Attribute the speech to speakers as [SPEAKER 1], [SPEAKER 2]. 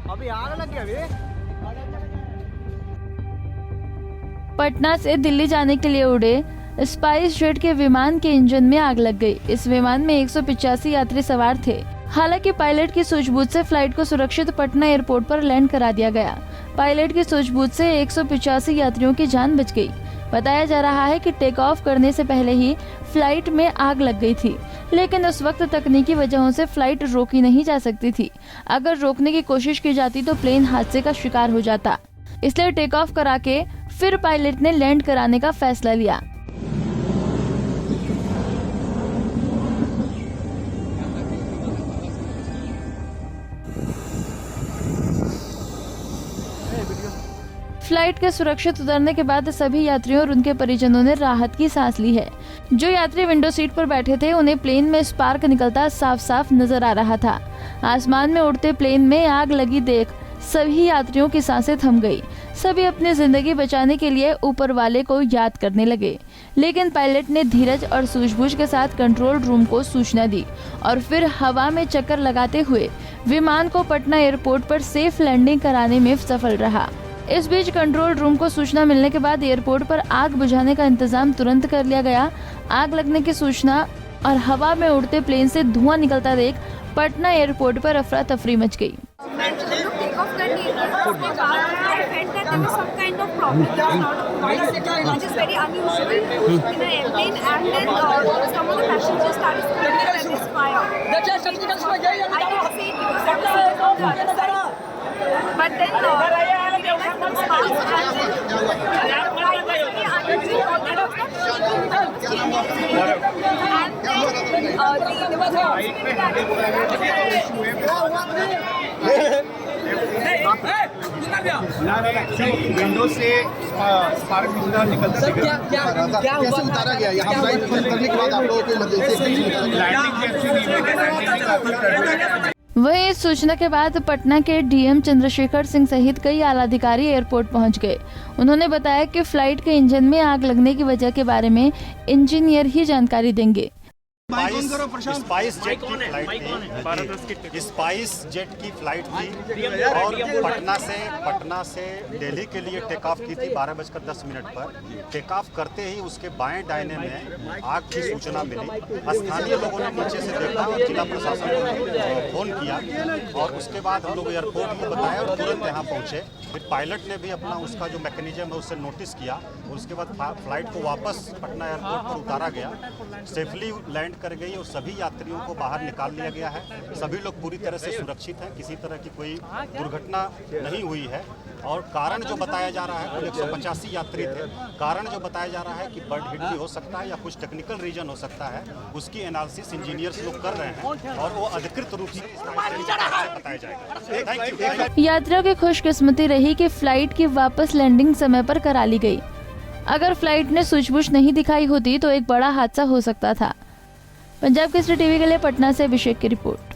[SPEAKER 1] अभी आग लग गया अभी।
[SPEAKER 2] पटना से दिल्ली जाने के लिए उड़े स्पाइस जेट के विमान के इंजन में आग लग गई। इस विमान में 185 यात्री सवार थे। हालांकि पायलट की सूझबूझ से फ्लाइट को सुरक्षित पटना एयरपोर्ट पर लैंड करा दिया गया। पायलट की सूझबूझ से 185 यात्रियों की जान बच गई। बताया जा रहा है कि टेक ऑफ करने से पहले ही फ्लाइट में आग लग गई थी, लेकिन उस वक्त तकनीकी वजहों से फ्लाइट रोकी नहीं जा सकती थी। अगर रोकने की कोशिश की जाती तो प्लेन हादसे का शिकार हो जाता, इसलिए टेक ऑफ करा के फिर पायलट ने लैंड कराने का फैसला लिया। फ्लाइट के सुरक्षित उतरने के बाद सभी यात्रियों और उनके परिजनों ने राहत की सांस ली है। जो यात्री विंडो सीट पर बैठे थे उन्हें प्लेन में स्पार्क निकलता साफ साफ नजर आ रहा था। आसमान में उड़ते प्लेन में आग लगी देख सभी यात्रियों की सांसें थम गई। सभी अपनी जिंदगी बचाने के लिए ऊपर वाले को याद करने लगे, लेकिन पायलट ने धीरज और सूझबूझ के साथ कंट्रोल रूम को सूचना दी और फिर हवा में चक्कर लगाते हुए विमान को पटना एयरपोर्ट पर सेफ लैंडिंग कराने में सफल रहा। इस बीच कंट्रोल रूम को सूचना मिलने के बाद एयरपोर्ट पर आग बुझाने का इंतजाम तुरंत कर लिया गया। आग लगने की सूचना और हवा में उड़ते प्लेन से धुआं निकलता देख पटना एयरपोर्ट पर अफरा तफरी मच गई।
[SPEAKER 3] But then
[SPEAKER 1] विंडो से स्पार्क निकलता
[SPEAKER 4] क्या कैसे उतारा गया? यहाँ फ्लाइट बंद करने के बाद आप लोगों को
[SPEAKER 2] वहीं इस सूचना के बाद पटना के डीएम चंद्रशेखर सिंह सहित कई आला अधिकारी एयरपोर्ट पहुंच गए। उन्होंने बताया कि फ्लाइट के इंजन में आग लगने की वजह के बारे में इंजीनियर ही जानकारी देंगे।
[SPEAKER 5] स्पाइस जेट की फ्लाइट थी, स्पाइस जेट की फ्लाइट थी और पटना से दिल्ली के लिए टेक ऑफ की थी 12:10 पर। टेक ऑफ करते ही उसके बाएं दाहिने में आग की सूचना मिली। स्थानीय लोगों ने नीचे से देखा और जिला प्रशासन को फोन किया और उसके बाद हम लोग एयरपोर्ट को बताया और तुरंत यहाँ पहुँचे। फिर पायलट ने भी अपना उसका जो मैकेनिज्म है उससे नोटिस किया और उसके बाद फ्लाइट को वापस पटना एयरपोर्ट पर उतारा गया। सेफली लैंड कर गई और सभी यात्रियों को बाहर निकाल लिया गया है। सभी लोग पूरी तरह से सुरक्षित हैं, किसी तरह की कोई दुर्घटना नहीं हुई है। और कारण जो बताया जा रहा है, 185 यात्री थे। कारण जो बताया जा रहा है कि बर्ड हिट भी हो सकता है या कुछ टेक्निकल रीजन हो सकता है, उसकी एनालिसिस इंजीनियर्स लोग कर रहे हैं और वो अधिकृत रूप से बताया जाएगा। Thank you.
[SPEAKER 2] यात्रियों की खुशकिस्मती रही कि फ्लाइट की वापस लैंडिंग समय पर करा ली गई। अगर फ्लाइट ने सूझबूझ नहीं दिखाई होती तो एक बड़ा हादसा हो सकता था। पंजाब केसरी टीवी के लिए पटना से अभिषेक की रिपोर्ट।